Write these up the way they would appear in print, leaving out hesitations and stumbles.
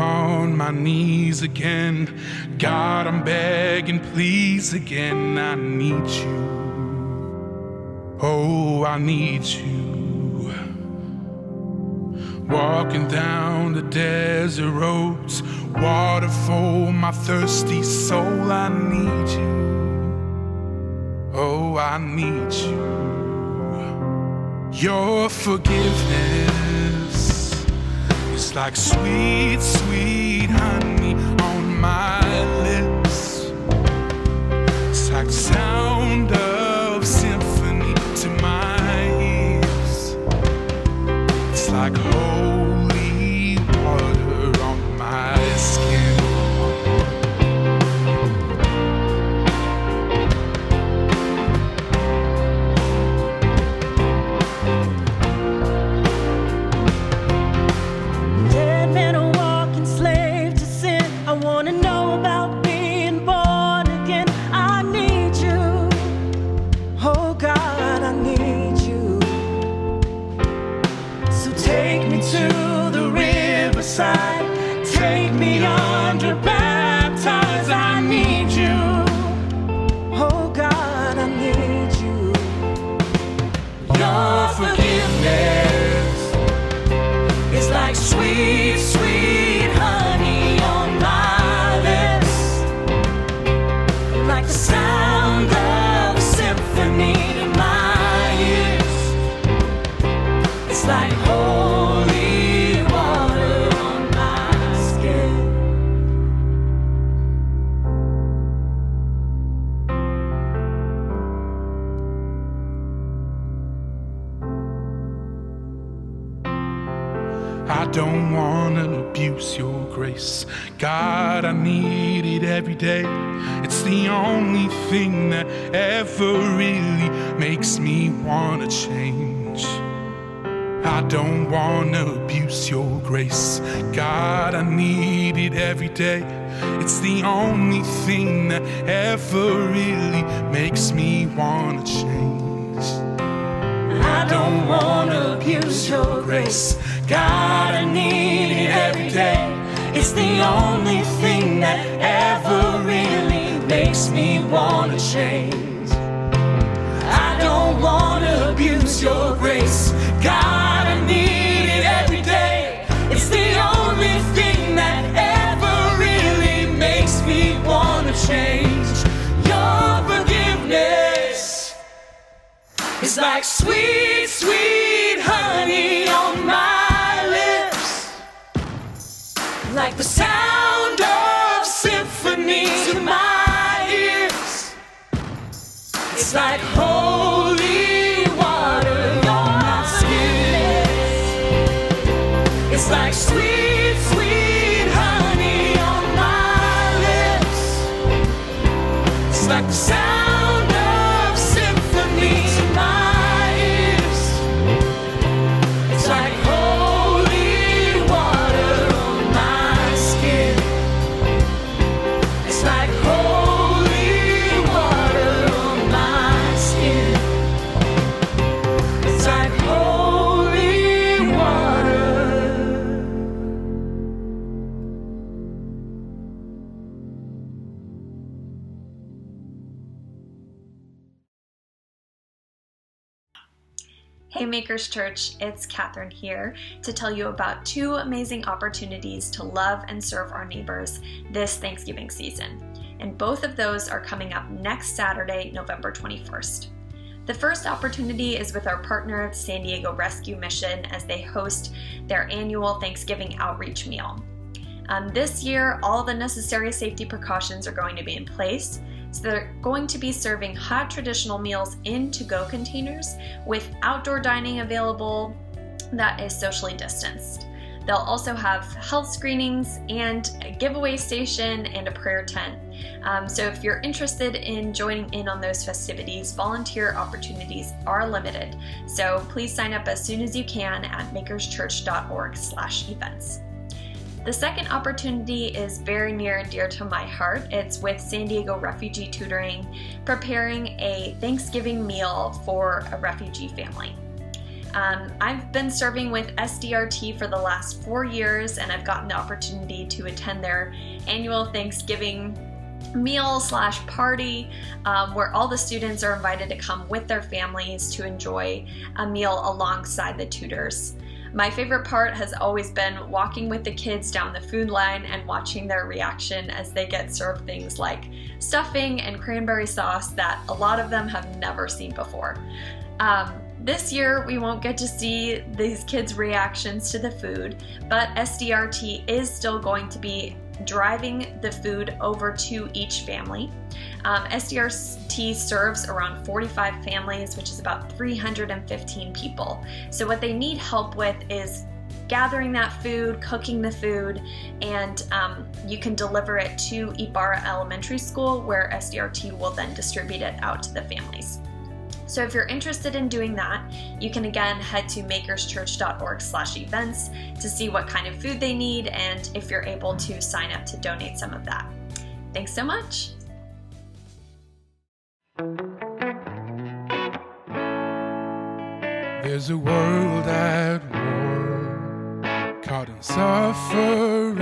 on my knees again. God, I'm begging, please again. I need you. Oh, I need you. Walking down the desert roads, water for my thirsty soul. I need you. Oh, I need you. Your forgiveness is like sweet, sweet honey on my lips. It's like the sound of symphony to my ears. It's like holy water on my skin. Take me under, baptize, I need you. Oh God, I need you. Your forgiveness is like sweet, sweet honey on my lips. Like the sound of a symphony to my ears. It's like holy water on my skin. I don't want to abuse your grace. God, I need it every day. It's the only thing that ever really makes me want to change. I don't want to abuse your grace. God, I need it every day. It's the only thing that ever really makes me want to change. I don't want to abuse your grace. God, I need it every day. It's the only thing that ever really makes me want to change. I don't want to abuse your grace. God, I need it every day. It's the only thing that ever really makes me want to change. Your forgiveness is like sweet, sweet honey on my lips. Like the sound of symphony to my ears. It's like holy water on my skin. It's like sweet, sweet honey on my lips. It's like the sound of symphony to my ears. It's like holy water on my skin. It's like holy water on my skin. It's like holy water. Hey Makers Church, it's Catherine here to tell you about two amazing opportunities to love and serve our neighbors this Thanksgiving season. And both of those are coming up next Saturday, November 21st. The first opportunity is with our partner, San Diego Rescue Mission, as they host their annual Thanksgiving outreach meal. This year, all the necessary safety precautions are going to be in place. So they're going to be serving hot traditional meals in to-go containers with outdoor dining available that is socially distanced. They'll also have health screenings and a giveaway station and a prayer tent. So if you're interested in joining in on those festivities, volunteer opportunities are limited. So please sign up as soon as you can at makerschurch.org/events. The second opportunity is very near and dear to my heart. It's with San Diego Refugee Tutoring, preparing a Thanksgiving meal for a refugee family. I've been serving with SDRT for the last 4 years, and I've gotten the opportunity to attend their annual Thanksgiving meal/party where all the students are invited to come with their families to enjoy a meal alongside the tutors. My favorite part has always been walking with the kids down the food line and watching their reaction as they get served things like stuffing and cranberry sauce that a lot of them have never seen before. This year we won't get to see these kids' reactions to the food, but SDRT is still going to be driving the food over to each family. SDRT serves around 45 families, which is about 315 people. So what they need help with is gathering that food, cooking the food, and you can deliver it to Ibarra Elementary School, where SDRT will then distribute it out to the families. So if you're interested in doing that, you can again head to makerschurch.org/events to see what kind of food they need and if you're able to sign up to donate some of that. Thanks so much. There's a world at war, caught in suffering,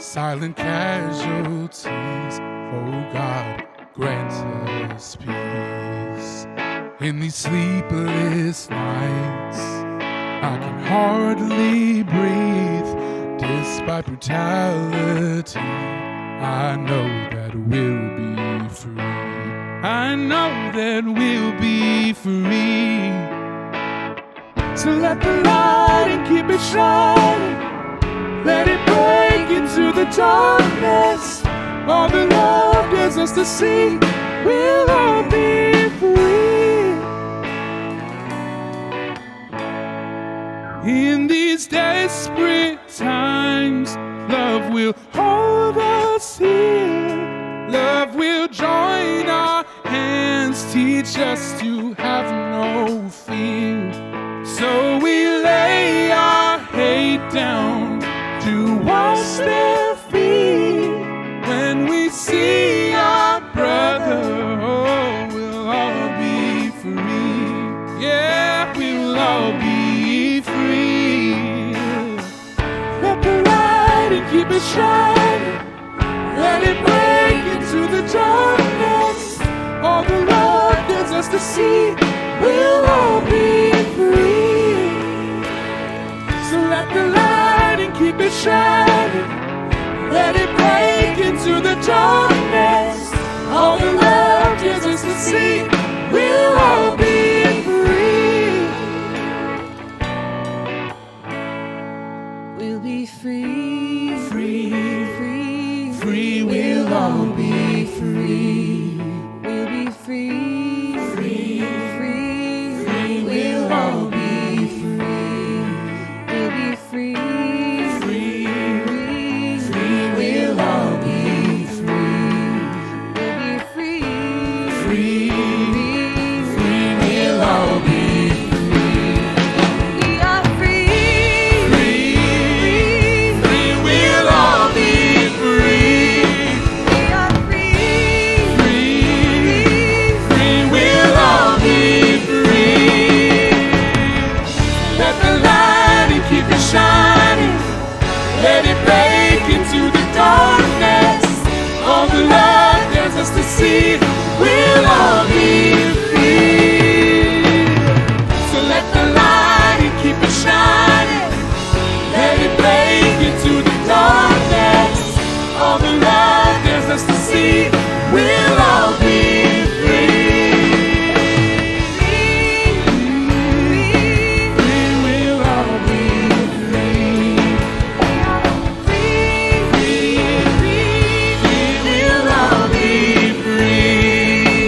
silent casualties. Oh God, grant us peace. In these sleepless nights, I can hardly breathe. Despite brutality, I know that we'll be free. I know that we'll be free. So let the light and keep it shining. Let it break into the darkness. All the love there's us to see, we'll all be free. In these desperate times, love will hold us here. Love will join our hands, teach us to have no fear. So we lay our hate down to wash their feet. When we see our brother, oh, we'll all be free. Yeah, we'll all be free. Let the light and keep it shining. Let it break into the darkness. All the love there's us to see, we'll all be free. So let the light and keep it shining. Let it break into the darkness. All the love there's us to see, we'll all be free. We'll be free, Free, free, free, we'll all be free. We'll be free, free. free, Free, we'll all be free. We'll be free, Free, free, we'll all be free. We'll be free, free. free, Free, we'll all be free. we are free, Free, free, we'll all be free. we are free, Free, free, we'll all be free. Let the light and keep it shining. Let it break into the darkness. All the love there's us to see, we'll all be free. So let the light and keep it shining. Let it break into the darkness. All the love there's us to see, we'll all be free. Free, we'll all be free. Free, we'll all be free.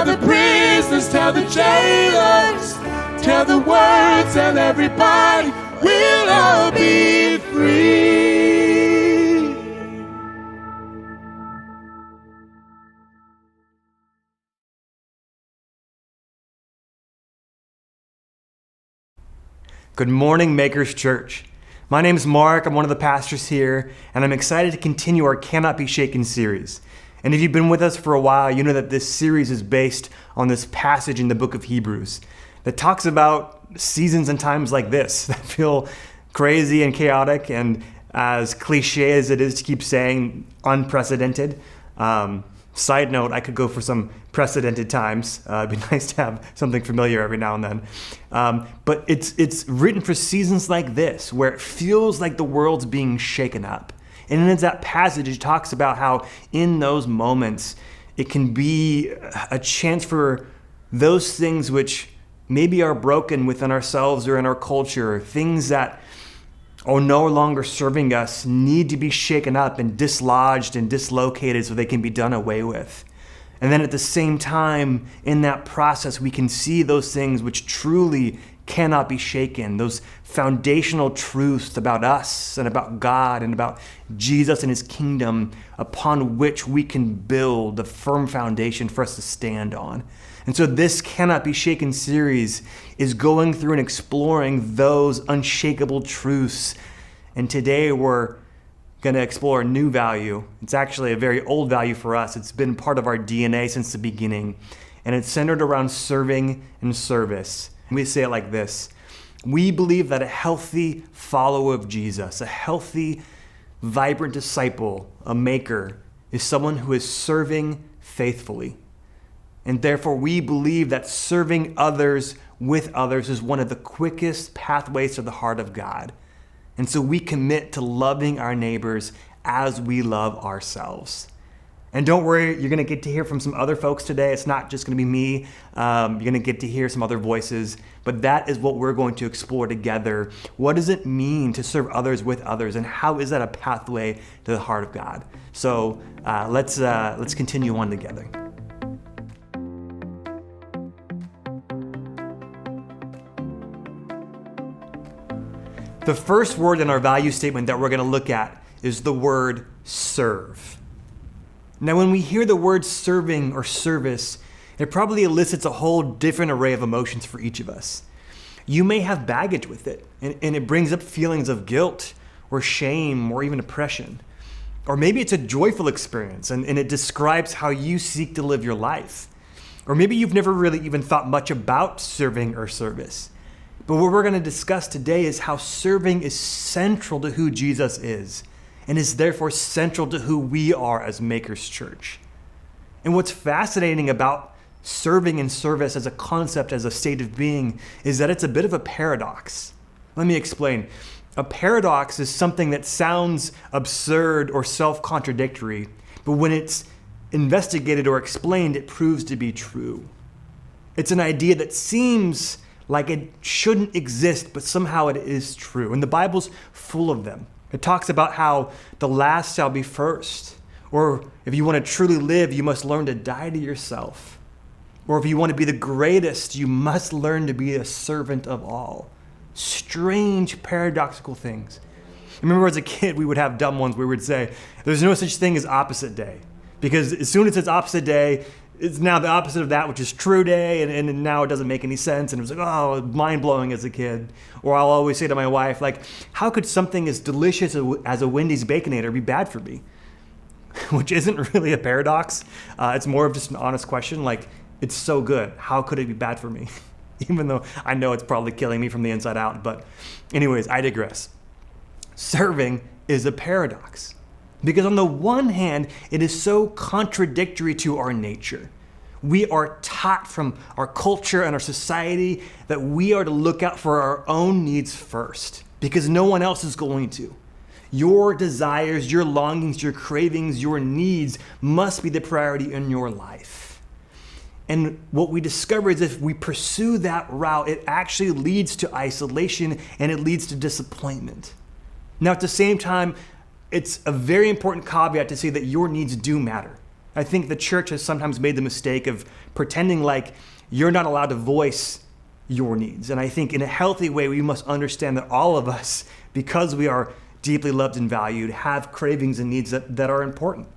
Tell the prisoners, tell the jailers, tell the world, tell everybody, we'll all be free. Good morning, Makers Church. My name is Mark. I'm one of the pastors here, and I'm excited to continue our Cannot Be Shaken series. And if you've been with us for a while, you know that this series is based on this passage in the book of Hebrews that talks about seasons and times like this that feel crazy and chaotic, and as cliche as it is to keep saying, unprecedented. Side note, I could go for some precedented times. It'd be nice to have something familiar every now and then. But it's written for seasons like this, where it feels like the world's being shaken up. And in that passage, it talks about how in those moments, it can be a chance for those things which maybe are broken within ourselves or in our culture, things that are no longer serving us, need to be shaken up and dislodged and dislocated so they can be done away with. And then at the same time, in that process, we can see those things which truly cannot be shaken, those foundational truths about us and about God and about Jesus and his kingdom, upon which we can build a firm foundation for us to stand on. And so this Cannot Be Shaken series is going through and exploring those unshakable truths. And today we're going to explore a new value. It's actually a very old value for us. It's been part of our DNA since the beginning. And it's centered around serving and service. And we say it like this: we believe that a healthy follower of Jesus, a healthy, vibrant disciple, a maker, is someone who is serving faithfully. And therefore, we believe that serving others with others is one of the quickest pathways to the heart of God. And so we commit to loving our neighbors as we love ourselves. And don't worry, you're going to get to hear from some other folks today. It's not just going to be me. You're going to get to hear some other voices. But that is what we're going to explore together. What does it mean to serve others with others? And how is that a pathway to the heart of God? So let's continue on together. The first word in our value statement that we're going to look at is the word serve. Now, when we hear the word serving or service, it probably elicits a whole different array of emotions for each of us. You may have baggage with it, and it brings up feelings of guilt or shame or even oppression. Or maybe it's a joyful experience, and it describes how you seek to live your life. Or maybe you've never really even thought much about serving or service. But what we're going to discuss today is how serving is central to who Jesus is, and is therefore central to who we are as Makers Church. And what's fascinating about serving and service as a concept, as a state of being, is that it's a bit of a paradox. Let me explain. A paradox is something that sounds absurd or self-contradictory, but when it's investigated or explained, it proves to be true. It's an idea that seems like it shouldn't exist, but somehow it is true. And the Bible's full of them. It talks about how the last shall be first. Or if you want to truly live, you must learn to die to yourself. Or if you want to be the greatest, you must learn to be a servant of all. Strange, paradoxical things. I remember as a kid, we would have dumb ones where we would say, there's no such thing as opposite day. Because as soon as it's opposite day, it's now the opposite of that, which is true day, and now it doesn't make any sense. And it was like, oh, mind-blowing as a kid. Or I'll always say to my wife, like, how could something as delicious as a Wendy's Baconator be bad for me? Which isn't really a paradox. It's more of just an honest question. Like, it's so good. How could it be bad for me? Even though I know it's probably killing me from the inside out. But anyways, I digress. Serving is a paradox. Because on the one hand, it is so contradictory to our nature. We are taught from our culture and our society that we are to look out for our own needs first, because no one else is going to. Your desires, your longings, your cravings, your needs must be the priority in your life. And what we discover is if we pursue that route, it actually leads to isolation and it leads to disappointment. Now, at the same time, it's a very important caveat to say that your needs do matter. I think the church has sometimes made the mistake of pretending like you're not allowed to voice your needs. And I think in a healthy way, we must understand that all of us, because we are deeply loved and valued, have cravings and needs that are important.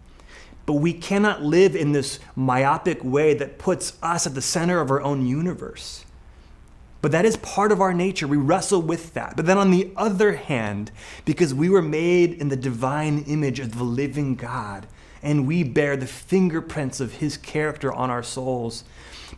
But we cannot live in this myopic way that puts us at the center of our own universe. But that is part of our nature. We wrestle with that. But then on the other hand, because we were made in the divine image of the living God, and we bear the fingerprints of his character on our souls,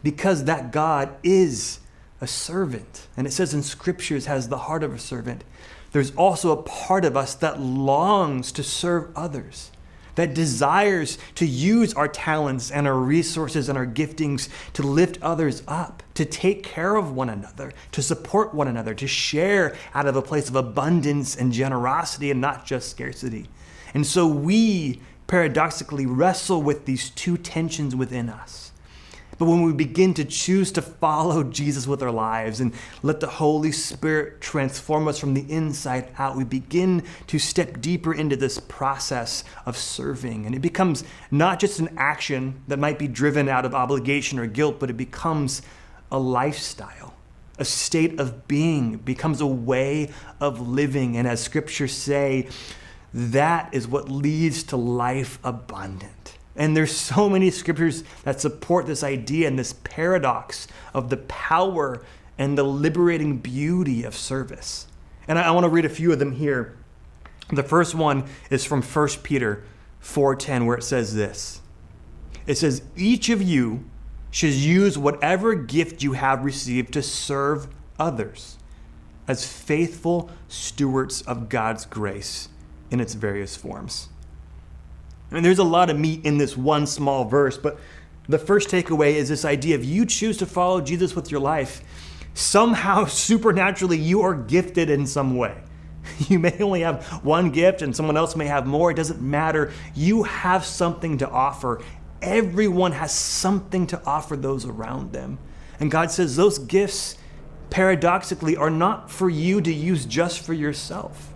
because that God is a servant, and it says in scriptures has the heart of a servant, there's also a part of us that longs to serve others, that desires to use our talents and our resources and our giftings to lift others up, to take care of one another, to support one another, to share out of a place of abundance and generosity and not just scarcity. And so we paradoxically wrestle with these two tensions within us. But when we begin to choose to follow Jesus with our lives and let the Holy Spirit transform us from the inside out, we begin to step deeper into this process of serving. And it becomes not just an action that might be driven out of obligation or guilt, but it becomes a lifestyle, a state of being. It becomes a way of living. And as scriptures say, that is what leads to life abundant. And there's so many scriptures that support this idea and this paradox of the power and the liberating beauty of service. And I want to read a few of them here. The first one is from 1 Peter 4:10, where it says this. It says, each of you should use whatever gift you have received to serve others as faithful stewards of God's grace in its various forms. I mean, there's a lot of meat in this one small verse, but the first takeaway is this idea of you choose to follow Jesus with your life. Somehow, supernaturally, you are gifted in some way. You may only have one gift and someone else may have more. It doesn't matter. You have something to offer. Everyone has something to offer those around them. And God says those gifts, paradoxically, are not for you to use just for yourself.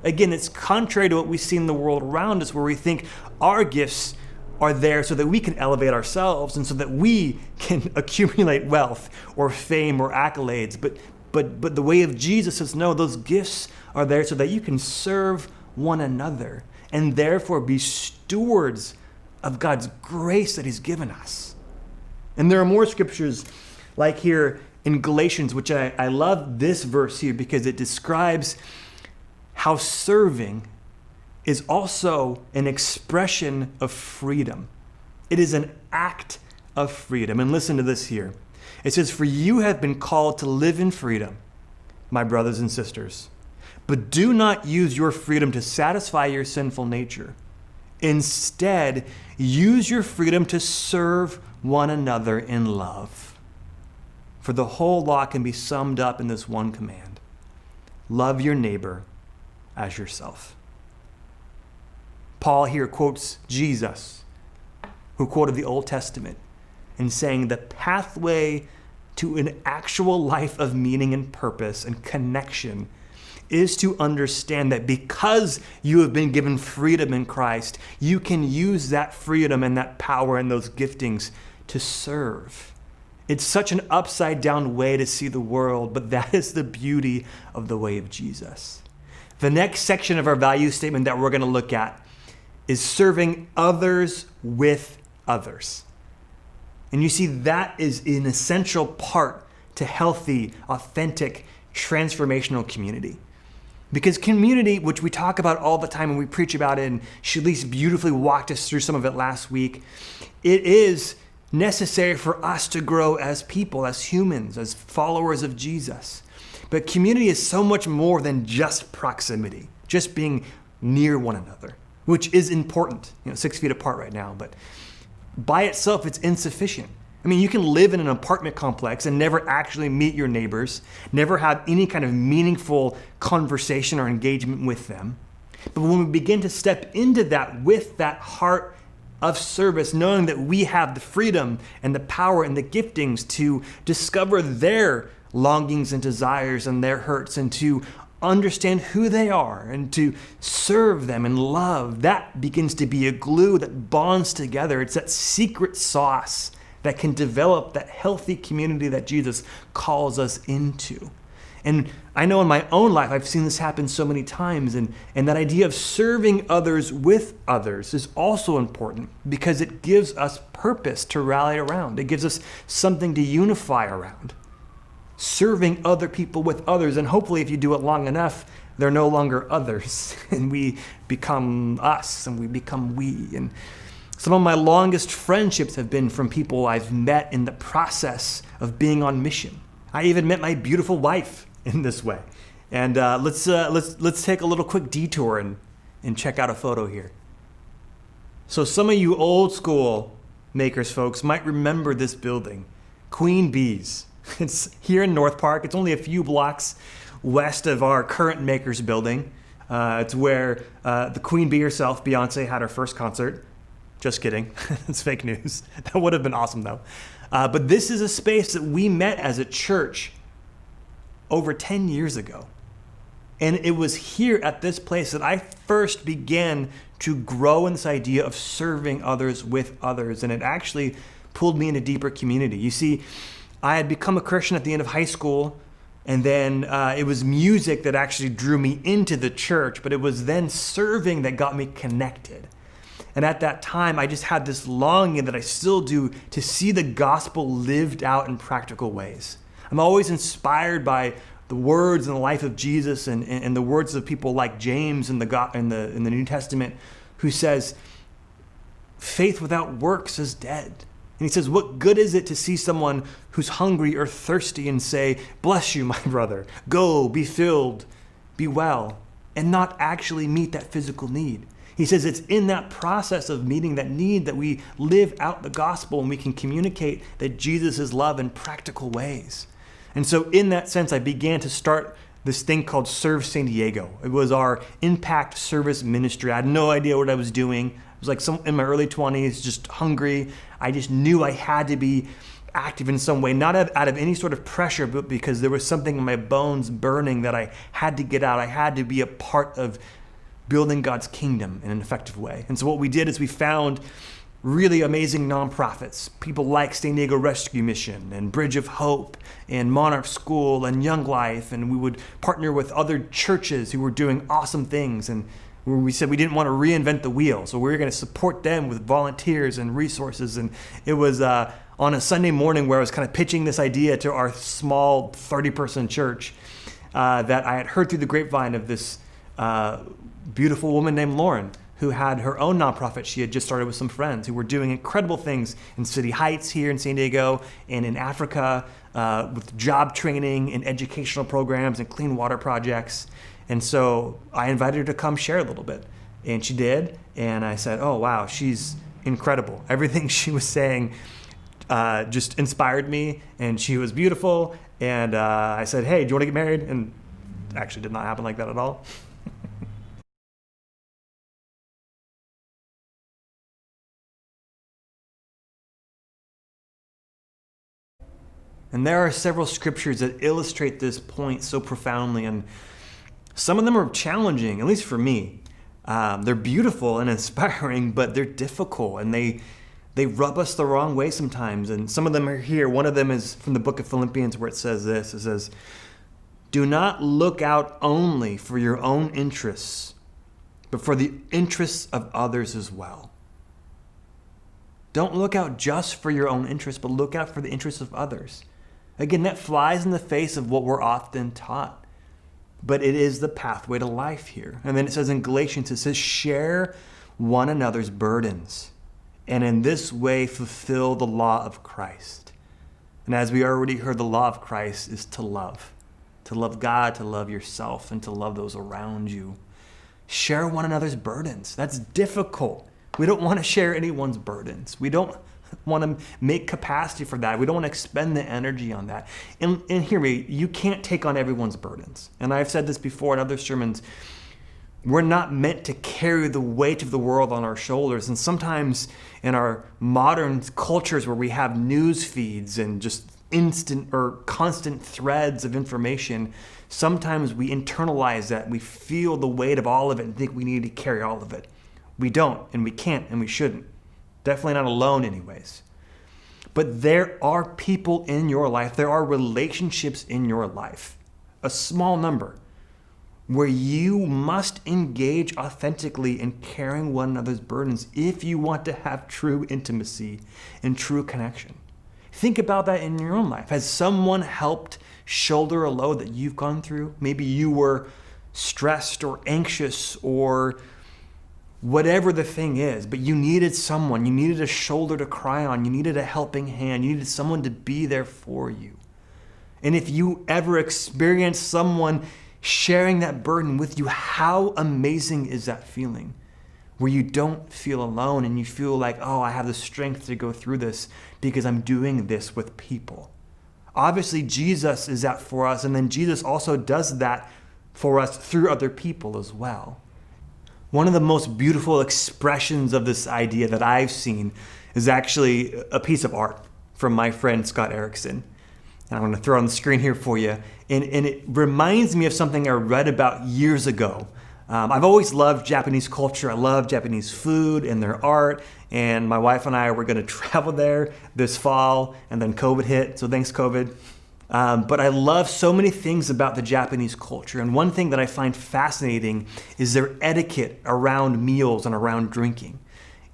Again, it's contrary to what we see in the world around us, where we think our gifts are there so that we can elevate ourselves and so that we can accumulate wealth or fame or accolades. But the way of Jesus is, no, those gifts are there so that you can serve one another and therefore be stewards of God's grace that he's given us. And there are more scriptures like here in Galatians, which I love this verse here because it describes how serving is also an expression of freedom. It is an act of freedom. And listen to this here. It says, for you have been called to live in freedom, my brothers and sisters. But do not use your freedom to satisfy your sinful nature. Instead, use your freedom to serve one another in love. For the whole law can be summed up in this one command. Love your neighbor as yourself. Paul here quotes Jesus, who quoted the Old Testament, in saying the pathway to an actual life of meaning and purpose and connection is to understand that because you have been given freedom in Christ, you can use that freedom and that power and those giftings to serve. It's such an upside down way to see the world, but that is the beauty of the way of Jesus. The next section of our value statement that we're going to look at is serving others with others. And you see, that is an essential part to healthy, authentic, transformational community. Because community, which we talk about all the time and we preach about it, and Shalise beautifully walked us through some of it last week, it is necessary for us to grow as people, as humans, as followers of Jesus. But community is so much more than just proximity, just being near one another, which is important, 6 feet apart right now, but by itself, it's insufficient. I mean, you can live in an apartment complex and never actually meet your neighbors, never have any kind of meaningful conversation or engagement with them. But when we begin to step into that with that heart of service, knowing that we have the freedom and the power and the giftings to discover their longings and desires and their hurts and to understand who they are and to serve them in love, that begins to be a glue that bonds together. It's that secret sauce that can develop that healthy community that Jesus calls us into. And I know in my own life, I've seen this happen so many times. And that idea of serving others with others is also important because it gives us purpose to rally around. It gives us something to unify around. Serving other people with others. And hopefully if you do it long enough, they're no longer others. And we become us and we become we. And some of my longest friendships have been from people I've met in the process of being on mission. I even met my beautiful wife in this way. And let's take a little quick detour and check out a photo here. So some of you old school Makers folks might remember this building, Queen Bee's. It's here in North Park. It's only a few blocks west of our current Makers building. It's where the Queen Bee herself, Beyonce, had her first concert. Just kidding. It's fake news. That would have been awesome though. But this is a space that we met as a church over 10 years ago. And it was here at this place that I first began to grow in this idea of serving others with others. And it actually pulled me into deeper community. You see, I had become a Christian at the end of high school. And then it was music that actually drew me into the church. But it was then serving that got me connected. And at that time, I just had this longing that I still do to see the gospel lived out in practical ways. I'm always inspired by the words and the life of Jesus and the words of people like James in the New Testament, who says, faith without works is dead. And he says, what good is it to see someone who's hungry or thirsty and say, bless you, my brother, go, be filled, be well, and not actually meet that physical need? He says it's in that process of meeting that need that we live out the gospel and we can communicate that Jesus is love in practical ways. And so in that sense, I began to start this thing called Serve San Diego. It was our impact service ministry. I had no idea what I was doing. I was like in my early 20s, just hungry. I just knew I had to be active in some way, not out of any sort of pressure, but because there was something in my bones burning that I had to get out. I had to be a part of building God's kingdom in an effective way. And so what we did is we found really amazing nonprofits, people like San Diego Rescue Mission and Bridge of Hope and Monarch School and Young Life. And we would partner with other churches who were doing awesome things. And we said we didn't want to reinvent the wheel. So we were going to support them with volunteers and resources. And it was on a Sunday morning where I was kind of pitching this idea to our small 30-person church that I had heard through the grapevine of this beautiful woman named Lauren, who had her own nonprofit she had just started with some friends who were doing incredible things in City Heights here in San Diego and in Africa with job training and educational programs and clean water projects. And so I invited her to come share a little bit. And she did. And I said, oh, wow, she's incredible. Everything she was saying just inspired me. And she was beautiful. And I said, hey, do you want to get married? And it actually did not happen like that at all. And there are several scriptures that illustrate this point so profoundly, and some of them are challenging, at least for me. They're beautiful and inspiring, but they're difficult, and they rub us the wrong way sometimes. And some of them are here. One of them is from the book of Philippians, where it says this. It says, do not look out only for your own interests, but for the interests of others as well. Don't look out just for your own interests, but look out for the interests of others. Again, that flies in the face of what we're often taught, but it is the pathway to life here. And then it says in Galatians, it says, share one another's burdens, and in this way fulfill the law of Christ. And as we already heard, the law of Christ is to love God, to love yourself, and to love those around you. Share one another's burdens. That's difficult. We don't want to share anyone's burdens. We don't want to make capacity for that. We don't want to expend the energy on that. And hear me, you can't take on everyone's burdens. And I've said this before in other sermons. We're not meant to carry the weight of the world on our shoulders. And sometimes in our modern cultures where we have news feeds and just instant or constant threads of information, sometimes we internalize that. We feel the weight of all of it and think we need to carry all of it. We don't, and we can't, and we shouldn't. Definitely not alone anyways. But there are people in your life, there are relationships in your life, a small number, where you must engage authentically in carrying one another's burdens if you want to have true intimacy and true connection. Think about that in your own life. Has someone helped shoulder a load that you've gone through? Maybe you were stressed or anxious or whatever the thing is, but you needed someone. You needed a shoulder to cry on. You needed a helping hand. You needed someone to be there for you. And if you ever experience someone sharing that burden with you, how amazing is that feeling? Where you don't feel alone and you feel like, oh, I have the strength to go through this because I'm doing this with people. Obviously, Jesus is that for us, and then Jesus also does that for us through other people as well. One of the most beautiful expressions of this idea that I've seen is actually a piece of art from my friend Scott Erickson. And I'm going to throw it on the screen here for you. And it reminds me of something I read about years ago. I've always loved Japanese culture. I love Japanese food and their art. And my wife and I were going to travel there this fall, and then COVID hit. So thanks, COVID. But I love so many things about the Japanese culture. And one thing that I find fascinating is their etiquette around meals and around drinking.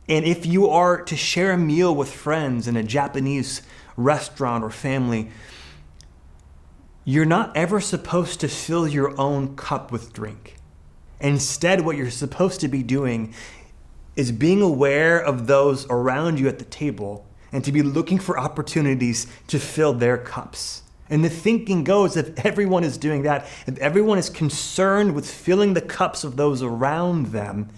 And if you are to share a meal with friends in a Japanese restaurant or family, you're not ever supposed to fill your own cup with drink. Instead, what you're supposed to be doing is being aware of those around you at the table and to be looking for opportunities to fill their cups. And the thinking goes, if everyone is doing that, if everyone is concerned with filling the cups of those around them,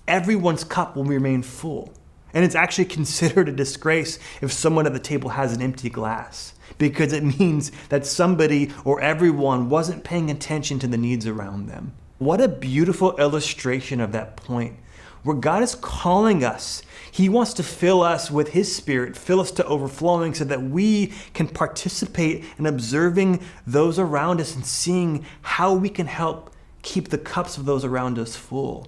everyone's cup will remain full. And it's actually considered a disgrace if someone at the table has an empty glass, because it means that somebody or everyone wasn't paying attention to the needs around them. What a beautiful illustration of that point, where God is calling us. He wants to fill us with His Spirit, fill us to overflowing so that we can participate in observing those around us and seeing how we can help keep the cups of those around us full.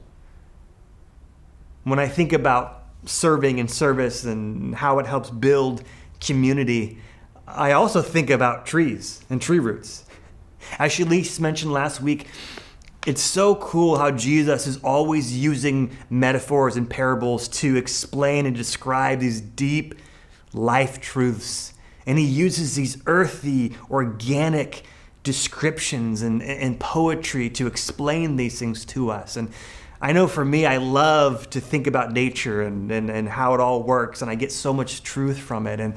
When I think about serving and service and how it helps build community, I also think about trees and tree roots. As Shalise mentioned last week, it's so cool how Jesus is always using metaphors and parables to explain and describe these deep life truths. And He uses these earthy, organic descriptions and poetry to explain these things to us. And I know for me, I love to think about nature and how it all works, and I get so much truth from it. And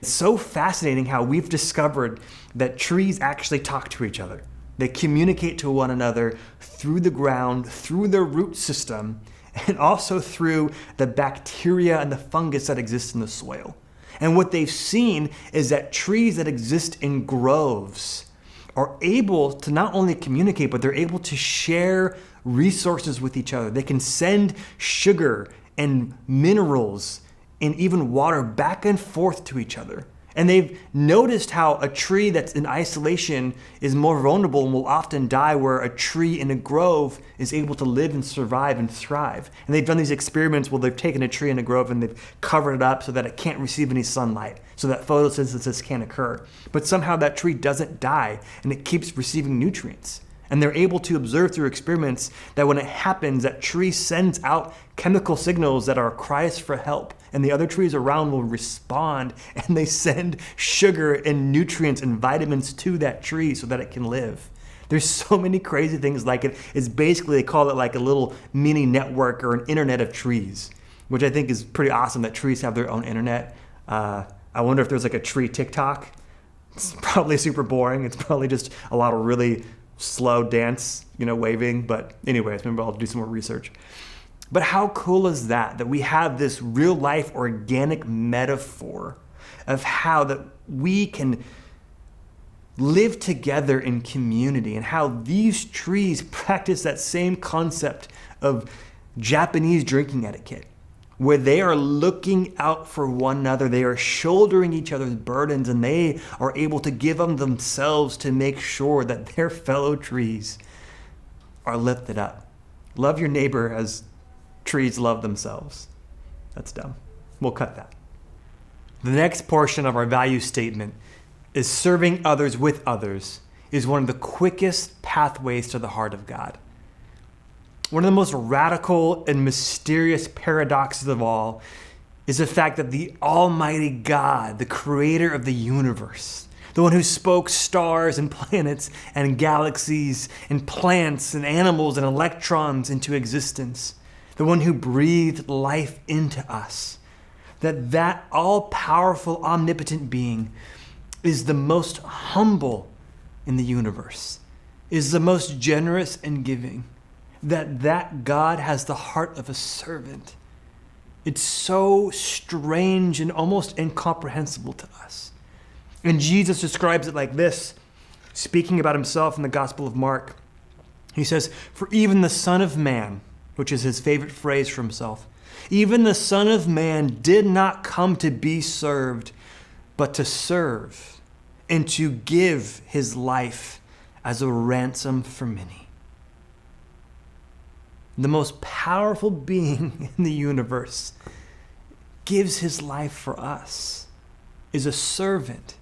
it's so fascinating how we've discovered that trees actually talk to each other. They communicate to one another through the ground, through their root system, and also through the bacteria and the fungus that exist in the soil. And what they've seen is that trees that exist in groves are able to not only communicate, but they're able to share resources with each other. They can send sugar and minerals and even water back and forth to each other. And they've noticed how a tree that's in isolation is more vulnerable and will often die, where a tree in a grove is able to live and survive and thrive. And they've done these experiments where they've taken a tree in a grove and they've covered it up so that it can't receive any sunlight, so that photosynthesis can't occur. But somehow that tree doesn't die and it keeps receiving nutrients. And they're able to observe through experiments that when it happens, that tree sends out chemical signals that are cries for help. And the other trees around will respond, and they send sugar and nutrients and vitamins to that tree so that it can live. There's so many crazy things like it. It's basically, they call it like a little mini network or an internet of trees, which I think is pretty awesome that trees have their own internet. I wonder if there's like a tree TikTok. It's probably super boring. It's probably just a lot of really slow dance, waving. But anyways, maybe I'll do some more research. But how cool is that we have this real life organic metaphor of how that we can live together in community, and how these trees practice that same concept of Japanese drinking etiquette, where they are looking out for one another. They are shouldering each other's burdens, and they are able to give of themselves to make sure that their fellow trees are lifted up. Love your neighbor as trees love themselves. That's dumb. We'll cut that. The next portion of our value statement is serving others with others is one of the quickest pathways to the heart of God. One of the most radical and mysterious paradoxes of all is the fact that the Almighty God, the creator of the universe, the one who spoke stars and planets and galaxies and plants and animals and electrons into existence, the one who breathed life into us, that all-powerful, omnipotent being is the most humble in the universe, is the most generous and giving, that God has the heart of a servant. It's so strange and almost incomprehensible to us. And Jesus describes it like this, speaking about himself in the Gospel of Marc. He says, "For even the Son of Man," which is his favorite phrase for himself, "even the Son of Man did not come to be served, but to serve and to give his life as a ransom for many." The most powerful being in the universe gives his life for us, is a servant.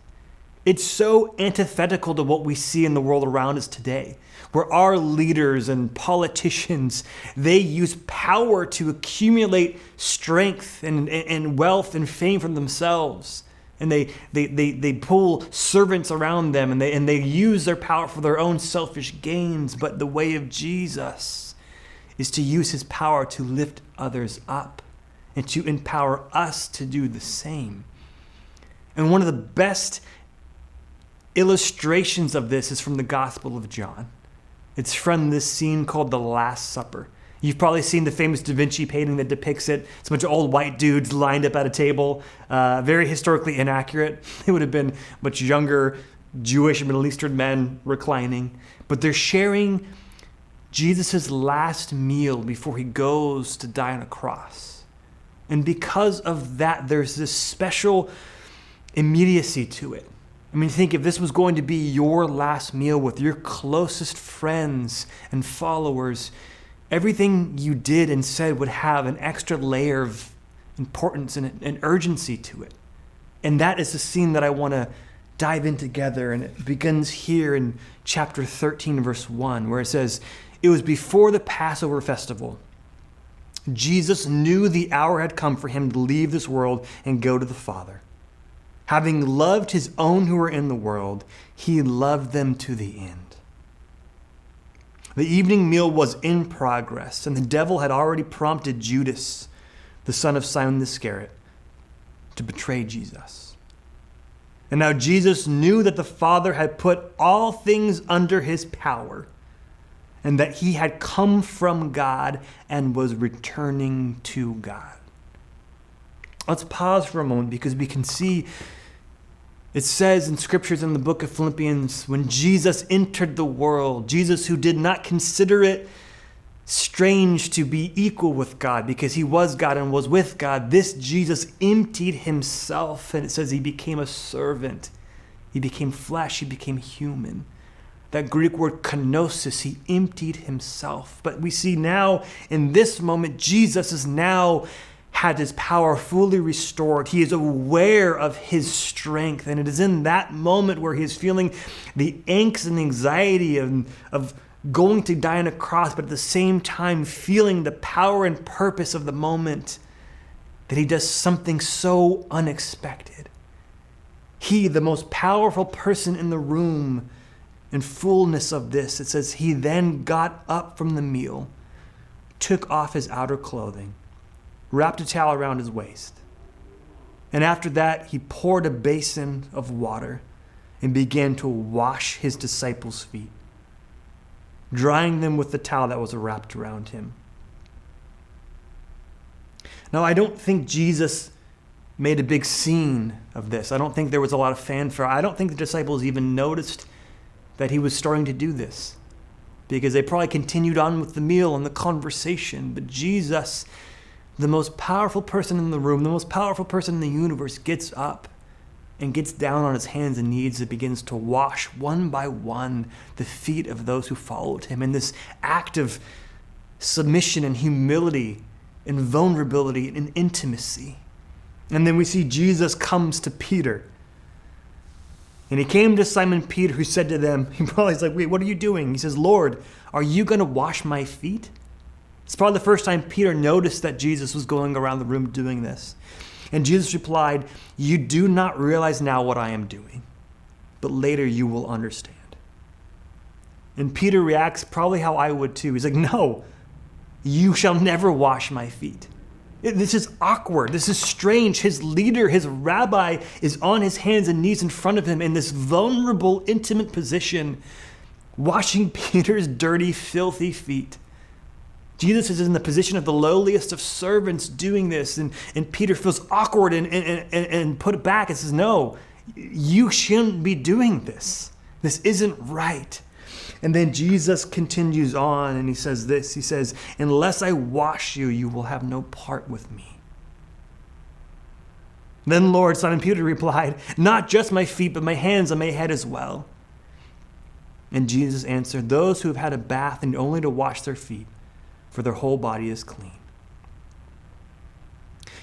It's so antithetical to what we see in the world around us today, where our leaders and politicians, they use power to accumulate strength and wealth and fame for themselves. And they pull servants around them, and they use their power for their own selfish gains. But the way of Jesus is to use his power to lift others up and to empower us to do the same. And one of the best illustrations of this is from the Gospel of John. It's from this scene called the Last Supper. You've probably seen the famous Da Vinci painting that depicts it. It's a bunch of old white dudes lined up at a table, very historically inaccurate. They would have been much younger Jewish and Middle Eastern men reclining, but they're sharing Jesus' last meal before he goes to die on a cross. And because of that, there's this special immediacy to it. I mean, think if this was going to be your last meal with your closest friends and followers, everything you did and said would have an extra layer of importance and urgency to it. And that is the scene that I want to dive in together. And it begins here in chapter 13, verse 1, where it says, "It was before the Passover festival. Jesus knew the hour had come for him to leave this world and go to the Father. Having loved his own who were in the world, he loved them to the end." The evening meal was in progress, and the devil had already prompted Judas, the son of Simon Iscariot, to betray Jesus. And now Jesus knew that the Father had put all things under his power, and that he had come from God and was returning to God. Let's pause for a moment because we can see it says in scriptures in the book of Philippians, when Jesus entered the world, Jesus who did not consider it strange to be equal with God because he was God and was with God, this Jesus emptied himself, and it says he became a servant. He became flesh, he became human. That Greek word kenosis, he emptied himself. But we see now in this moment, Jesus is now had his power fully restored. He is aware of his strength. And it is in that moment where he is feeling the angst and anxiety of going to die on a cross, but at the same time feeling the power and purpose of the moment, that he does something so unexpected. He, the most powerful person in the room, in fullness of this, it says he then got up from the meal, took off his outer clothing, wrapped a towel around his waist. And after that, he poured a basin of water and began to wash his disciples' feet, drying them with the towel that was wrapped around him. Now, I don't think Jesus made a big scene of this. I don't think there was a lot of fanfare. I don't think the disciples even noticed that he was starting to do this, because they probably continued on with the meal and the conversation. But Jesus the most powerful person in the room, the most powerful person in the universe, gets up and gets down on his hands and knees and begins to wash one by one the feet of those who followed him in this act of submission and humility and vulnerability and intimacy. And then we see Jesus comes to Peter. And he came to Simon Peter, who said to them, he's like, wait, what are you doing? He says, Lord, are you going to wash my feet? It's probably the first time Peter noticed that Jesus was going around the room doing this. And Jesus replied, you do not realize now what I am doing, but later you will understand. And Peter reacts probably how I would too. He's like, no, you shall never wash my feet. This is awkward. This is strange. His leader, his rabbi, is on his hands and knees in front of him in this vulnerable, intimate position, washing Peter's dirty, filthy feet. Jesus is in the position of the lowliest of servants doing this, and Peter feels awkward and put it back and says, no, you shouldn't be doing this. This isn't right. And then Jesus continues on and he says this, he says, unless I wash you, you will have no part with me. Then Lord, Simon Peter replied, not just my feet, but my hands and my head as well. And Jesus answered, those who have had a bath need only to wash their feet, for their whole body is clean.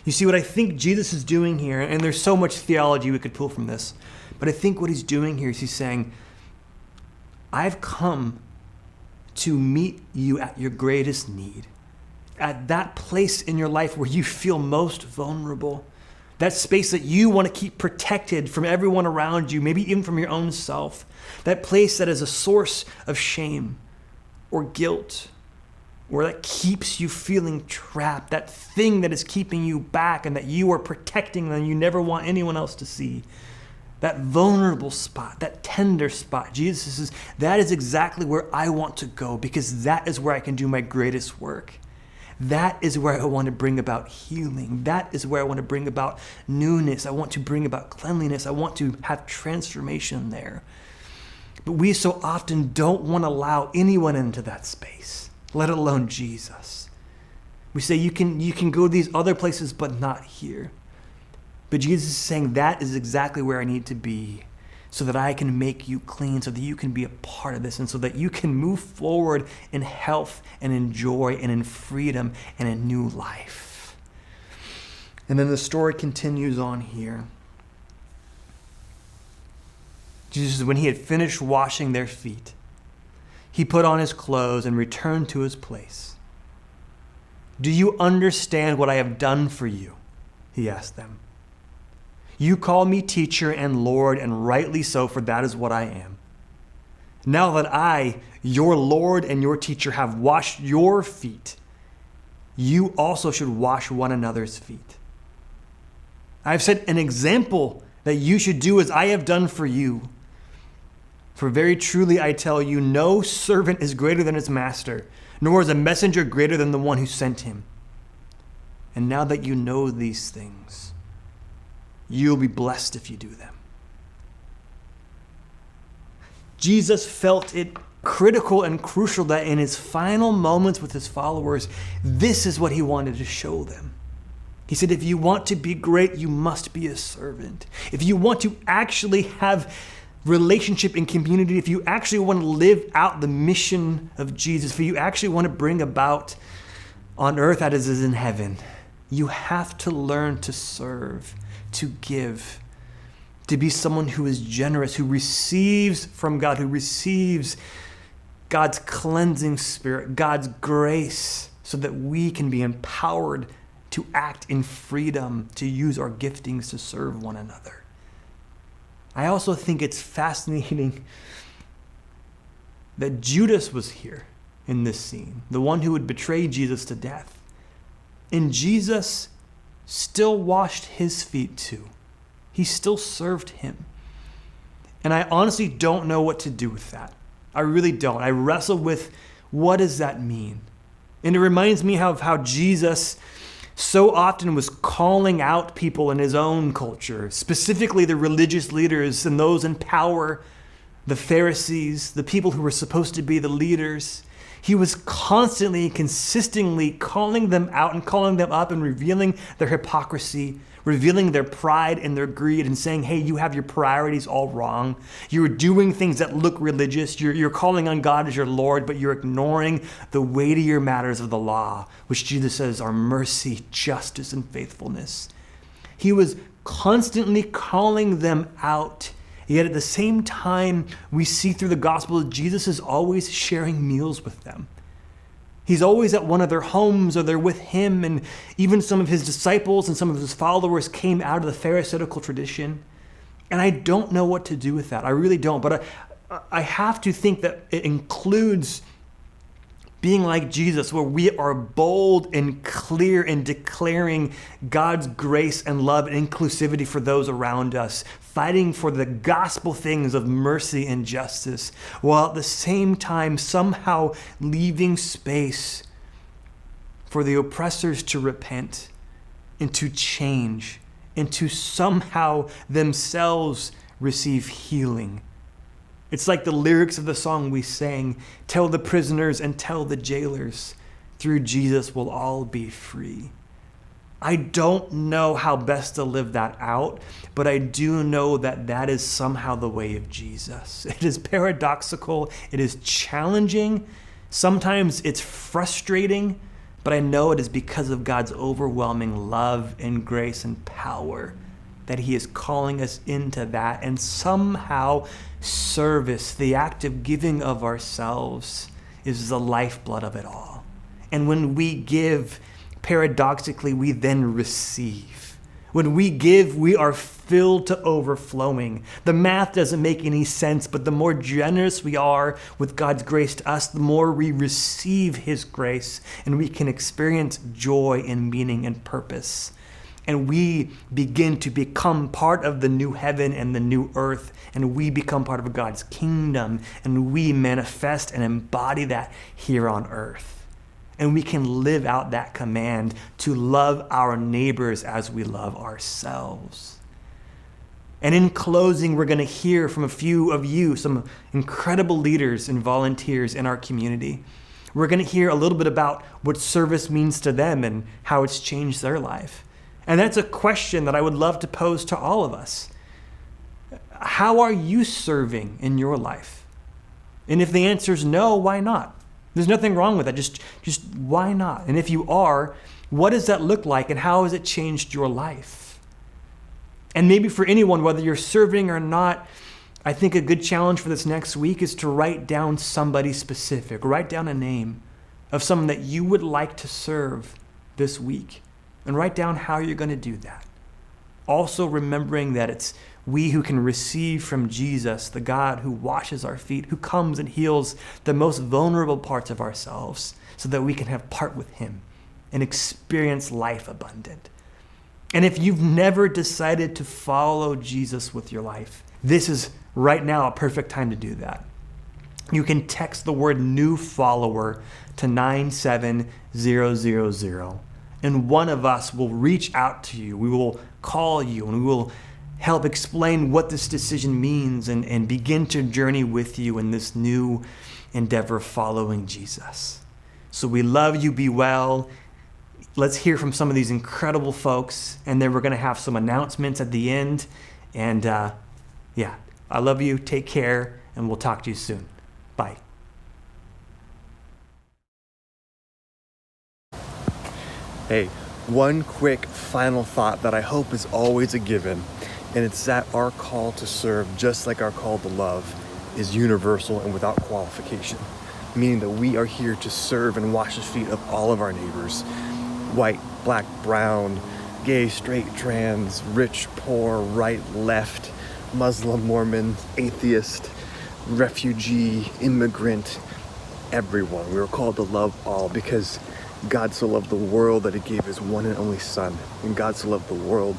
You see what I think Jesus is doing here, and there's so much theology we could pull from this, but I think what he's doing here is he's saying, I've come to meet you at your greatest need, at that place in your life where you feel most vulnerable, that space that you want to keep protected from everyone around you, maybe even from your own self, that place that is a source of shame or guilt, or that keeps you feeling trapped, that thing that is keeping you back and that you are protecting and you never want anyone else to see. That vulnerable spot, that tender spot. Jesus says, that is exactly where I want to go because that is where I can do my greatest work. That is where I want to bring about healing. That is where I want to bring about newness. I want to bring about cleanliness. I want to have transformation there. But we so often don't want to allow anyone into that space, let alone Jesus. We say you can go to these other places, but not here. But Jesus is saying that is exactly where I need to be so that I can make you clean, so that you can be a part of this, and so that you can move forward in health and in joy and in freedom and in new life. And then the story continues on here. Jesus, when he had finished washing their feet, he put on his clothes and returned to his place. Do you understand what I have done for you? He asked them. You call me teacher and Lord, and rightly so, for that is what I am. Now that I, your Lord and your teacher, have washed your feet, you also should wash one another's feet. I've set an example that you should do as I have done for you. For very truly I tell you, no servant is greater than his master, nor is a messenger greater than the one who sent him. And now that you know these things, you'll be blessed if you do them. Jesus felt it critical and crucial that in his final moments with his followers, this is what he wanted to show them. He said, if you want to be great, you must be a servant. If you want to actually have relationship and community, if you actually want to live out the mission of Jesus, if you actually want to bring about on earth as it is in heaven, you have to learn to serve, to give, to be someone who is generous, who receives from God, who receives God's cleansing spirit, God's grace, so that we can be empowered to act in freedom, to use our giftings to serve one another. I also think it's fascinating that Judas was here in this scene, the one who would betray Jesus to death. And Jesus still washed his feet too. He still served him. And I honestly don't know what to do with that. I really don't. I wrestle with what does that mean? And it reminds me of how Jesus so often was calling out people in his own culture, specifically the religious leaders and those in power, the Pharisees, the people who were supposed to be the leaders. He was constantly and consistently calling them out and calling them up and revealing their hypocrisy, revealing their pride and their greed and saying, hey, you have your priorities all wrong. You're doing things that look religious. You're calling on God as your Lord, but you're ignoring the weightier matters of the law, which Jesus says are mercy, justice, and faithfulness. He was constantly calling them out. Yet at the same time, we see through the gospel that Jesus is always sharing meals with them. He's always at one of their homes or they're with him. And even some of his disciples and some of his followers came out of the Pharisaical tradition. And I don't know what to do with that. I really don't. But I have to think that it includes being like Jesus, where we are bold and clear in declaring God's grace and love and inclusivity for those around us, fighting for the gospel things of mercy and justice, while at the same time somehow leaving space for the oppressors to repent and to change and to somehow themselves receive healing. It's like the lyrics of the song we sang, tell the prisoners and tell the jailers, through Jesus we'll all be free. I don't know how best to live that out, but I do know that that is somehow the way of Jesus. It is paradoxical, it is challenging, sometimes it's frustrating, but I know it is because of God's overwhelming love and grace and power that he is calling us into that. And somehow service, the act of giving of ourselves, is the lifeblood of it all. And when we give, paradoxically, we then receive. When we give, we are filled to overflowing. The math doesn't make any sense, but the more generous we are with God's grace to us, the more we receive his grace, and we can experience joy and meaning and purpose. And we begin to become part of the new heaven and the new earth, and we become part of God's kingdom, and we manifest and embody that here on earth. And we can live out that command to love our neighbors as we love ourselves. And in closing, we're going to hear from a few of you, some incredible leaders and volunteers in our community. We're going to hear a little bit about what service means to them and how it's changed their life. And that's a question that I would love to pose to all of us. How are you serving in your life? And if the answer is no, why not? There's nothing wrong with that. Just why not? And if you are, what does that look like and how has it changed your life? And maybe for anyone, whether you're serving or not, I think a good challenge for this next week is to write down somebody specific. Write down a name of someone that you would like to serve this week. And write down how you're going to do that. Also remembering that it's we who can receive from Jesus, the God who washes our feet, who comes and heals the most vulnerable parts of ourselves so that we can have part with him and experience life abundant. And if you've never decided to follow Jesus with your life, this is right now a perfect time to do that. You can text the word new follower to 97000. And one of us will reach out to you. We will call you and we will help explain what this decision means and begin to journey with you in this new endeavor following Jesus. So we love you. Be well. Let's hear from some of these incredible folks. And then we're going to have some announcements at the end. And I love you. Take care. And we'll talk to you soon. Bye. Hey, one quick final thought that I hope is always a given, and it's that our call to serve, just like our call to love, is universal and without qualification, meaning that we are here to serve and wash the feet of all of our neighbors, white, black, brown, gay, straight, trans, rich, poor, right, left, Muslim, Mormon, atheist, refugee, immigrant, everyone. We are called to love all because God so loved the world that he gave his one and only son. And God so loved the world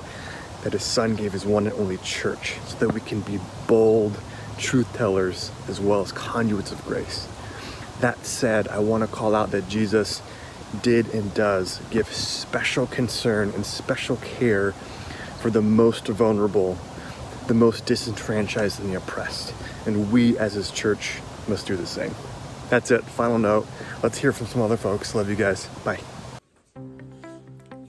that his son gave his one and only church so that we can be bold truth tellers as well as conduits of grace. That said, I want to call out that Jesus did and does give special concern and special care for the most vulnerable, the most disenfranchised and the oppressed. And we as his church must do the same. That's it. Final note. Let's hear from some other folks. Love you guys. Bye.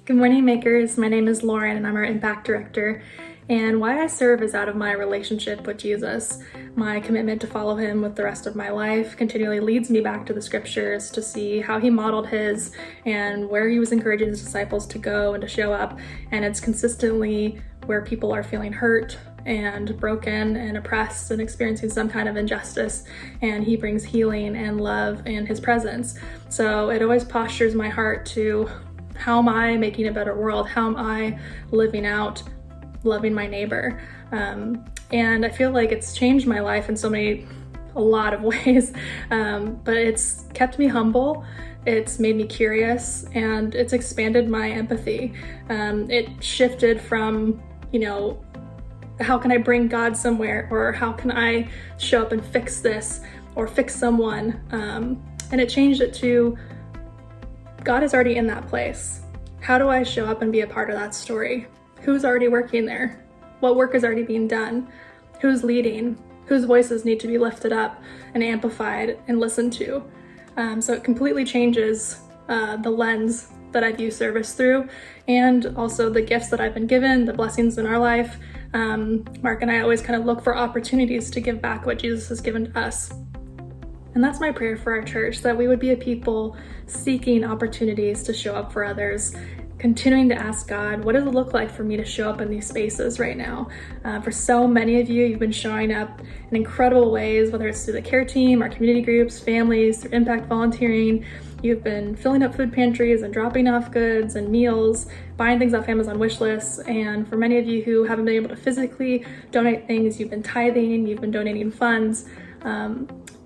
Good morning, Makers. My name is Lauren, and I'm our Impact Director. And why I serve is out of my relationship with Jesus. My commitment to follow him with the rest of my life continually leads me back to the scriptures to see how he modeled his and where he was encouraging his disciples to go and to show up. And it's consistently where people are feeling hurt and broken and oppressed and experiencing some kind of injustice, and he brings healing and love and his presence. So it always postures my heart to, how am I making a better world? How am I living out loving my neighbor? And I feel like it's changed my life in a lot of ways, but it's kept me humble. It's made me curious, and it's expanded my empathy. It shifted from, how can I bring God somewhere, or how can I show up and fix this or fix someone? And it changed it to, God is already in that place. How do I show up and be a part of that story? Who's already working there? What work is already being done? Who's leading? Whose voices need to be lifted up and amplified and listened to? So it completely changes the lens that I view service through, and also the gifts that I've been given, the blessings in our life. Mark and I always kind of look for opportunities to give back what Jesus has given to us. And that's my prayer for our church, that we would be a people seeking opportunities to show up for others, continuing to ask God, what does it look like for me to show up in these spaces right now? For so many of you, you've been showing up in incredible ways, whether it's through the care team, our community groups, families, through impact volunteering. You've been filling up food pantries and dropping off goods and meals, buying things off Amazon wish lists. And for many of you who haven't been able to physically donate things, you've been tithing, you've been donating funds.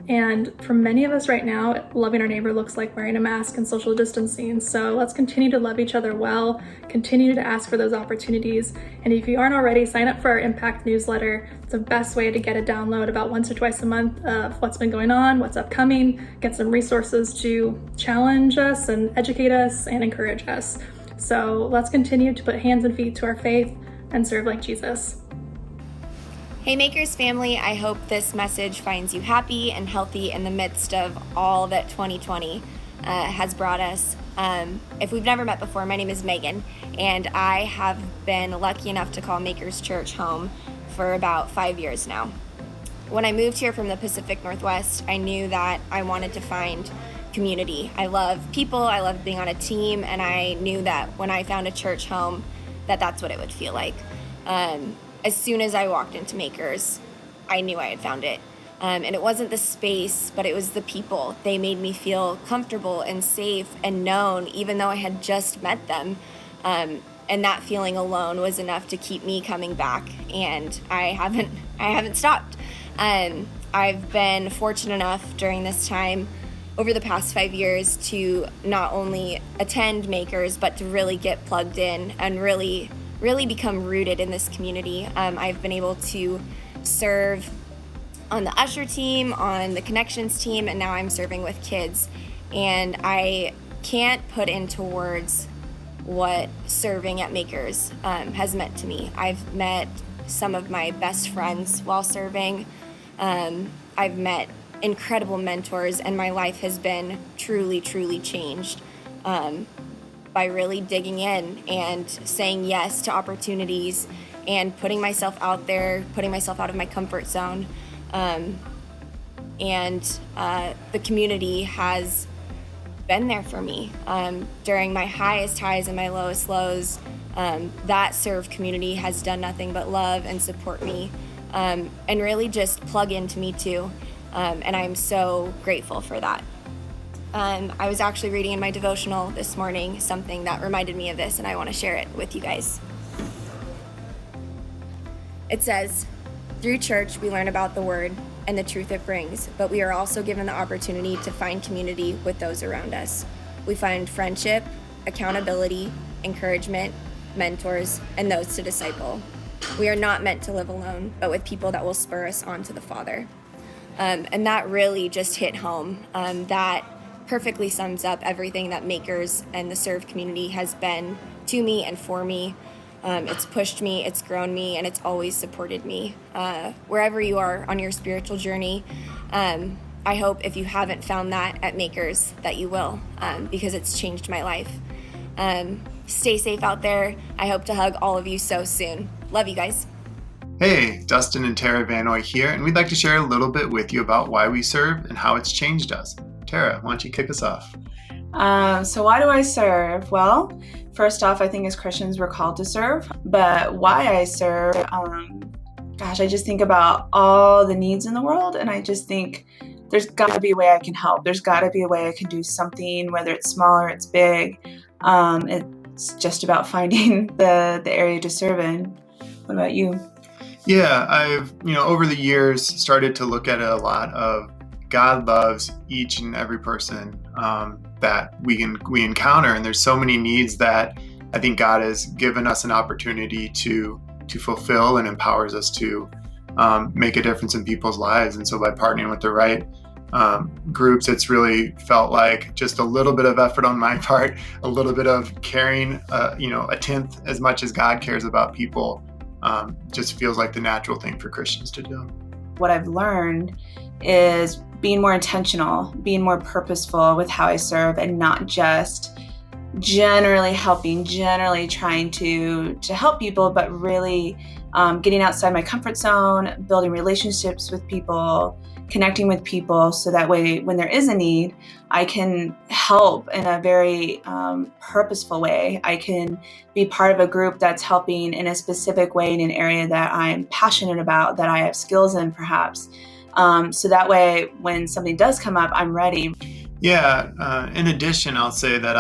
And for many of us right now, loving our neighbor looks like wearing a mask and social distancing. So let's continue to love each other well, continue to ask for those opportunities. And if you aren't already, sign up for our Impact newsletter. It's the best way to get a download about once or twice a month of what's been going on, what's upcoming, get some resources to challenge us and educate us and encourage us. So let's continue to put hands and feet to our faith and serve like Jesus. Hey Makers family, I hope this message finds you happy and healthy in the midst of all that 2020 has brought us. If we've never met before, my name is Megan, and I have been lucky enough to call Makers Church home for about 5 years now. When I moved here from the Pacific Northwest, I knew that I wanted to find community. I love people, I love being on a team, and I knew that when I found a church home, that's what it would feel like. As soon as I walked into Makers, I knew I had found it. And it wasn't the space, but it was the people. They made me feel comfortable and safe and known, even though I had just met them. And that feeling alone was enough to keep me coming back. And I haven't stopped. I've been fortunate enough during this time, over the past 5 years, to not only attend Makers, but to really get plugged in and really become rooted in this community. I've been able to serve on the usher team, on the connections team, and now I'm serving with kids. And I can't put into words what serving at Makers has meant to me. I've met some of my best friends while serving. I've met incredible mentors, and my life has been truly, truly changed by really digging in and saying yes to opportunities and putting myself out there, putting myself out of my comfort zone. The community has been there for me during my highest highs and my lowest lows. That serve community has done nothing but love and support me, and really just plug into me too. And I'm so grateful for that. I was actually reading in my devotional this morning something that reminded me of this, and I want to share it with you guys. It says, "Through church, we learn about the word and the truth it brings, but we are also given the opportunity to find community with those around us. We find friendship, accountability, encouragement, mentors, and those to disciple. We are not meant to live alone, but with people that will spur us on to the Father." And that really just hit home. That perfectly sums up everything that Makers and the Serve community has been to me and for me. It's pushed me, it's grown me, and it's always supported me. Wherever you are on your spiritual journey, I hope if you haven't found that at Makers that you will, because it's changed my life. Stay safe out there. I hope to hug all of you so soon. Love you guys. Hey, Dustin and Tara Vanoy here, and we'd like to share a little bit with you about why we serve and how it's changed us. Tara, why don't you kick us off? So why do I serve? Well, first off, I think as Christians we're called to serve, but why I serve, I just think about all the needs in the world, and I just think there's got to be a way I can help. There's got to be a way I can do something, whether it's small or it's big. It's just about finding the area to serve in. What about you? Yeah, I've, over the years started to look at it a lot of God loves each and every person that we encounter, and there's so many needs that I think God has given us an opportunity to fulfill and empowers us to make a difference in people's lives. And so by partnering with the right groups, it's really felt like just a little bit of effort on my part, a little bit of caring, a tenth as much as God cares about people. Just feels like the natural thing for Christians to do. What I've learned is being more intentional, being more purposeful with how I serve, and not just generally helping, generally trying to help people, but really getting outside my comfort zone, building relationships with people, connecting with people, so that way when there is a need, I can help in a very purposeful way. I can be part of a group that's helping in a specific way in an area that I'm passionate about, that I have skills in perhaps. So that way when something does come up, I'm ready. Yeah, in addition, I'll say that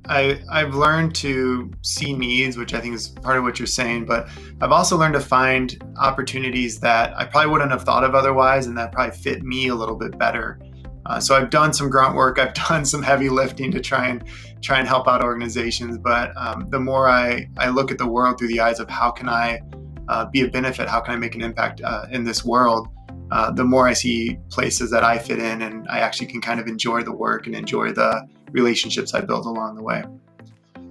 I've learned to see needs, which I think is part of what you're saying, but I've also learned to find opportunities that I probably wouldn't have thought of otherwise, and that probably fit me a little bit better. So I've done some grunt work, I've done some heavy lifting to try and help out organizations, but the more I look at the world through the eyes of how can I be a benefit, how can I make an impact in this world, the more I see places that I fit in, and I actually can kind of enjoy the work and enjoy the relationships I build along the way.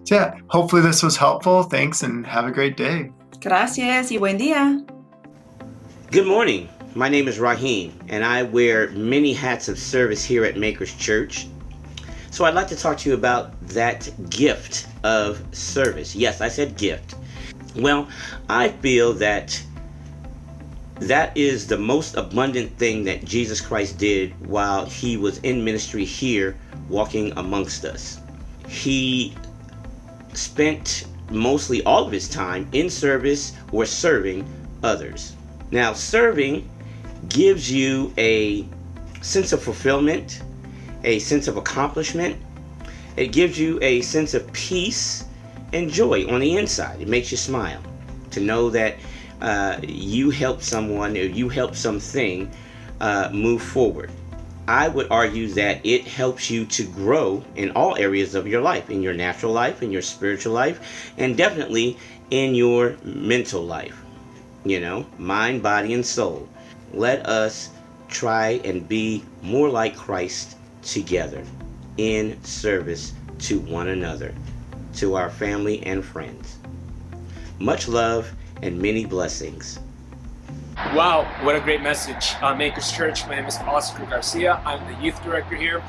So yeah, hopefully this was helpful. Thanks and have a great day. Gracias y buen día. Good morning. My name is Raheem, and I wear many hats of service here at Makers Church. So I'd like to talk to you about that gift of service. Yes, I said gift. Well, I feel that is the most abundant thing that Jesus Christ did while he was in ministry here, walking amongst us. He spent mostly all of his time in service or serving others. Now, serving gives you a sense of fulfillment, a sense of accomplishment. It gives you a sense of peace and joy on the inside. It makes you smile to know that you help someone or you help something move forward. I would argue that it helps you to grow in all areas of your life, in your natural life, in your spiritual life, and definitely in your mental life. Mind, body, and soul. Let us try and be more like Christ together in service to one another, to our family and friends. Much love and many blessings. Wow, what a great message. Makers Church, my name is Oscar Garcia. I'm the youth director here.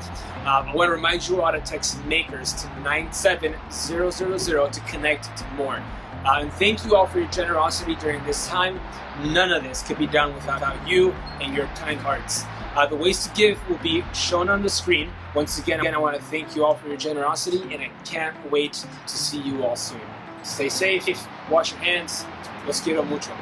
I want to remind you all to text Makers to 97000 to connect to more. And thank you all for your generosity during this time. None of this could be done without you and your kind hearts. The ways to give will be shown on the screen. Once again, I want to thank you all for your generosity, and I can't wait to see you all soon. Stay safe, wash your hands. Los quiero mucho.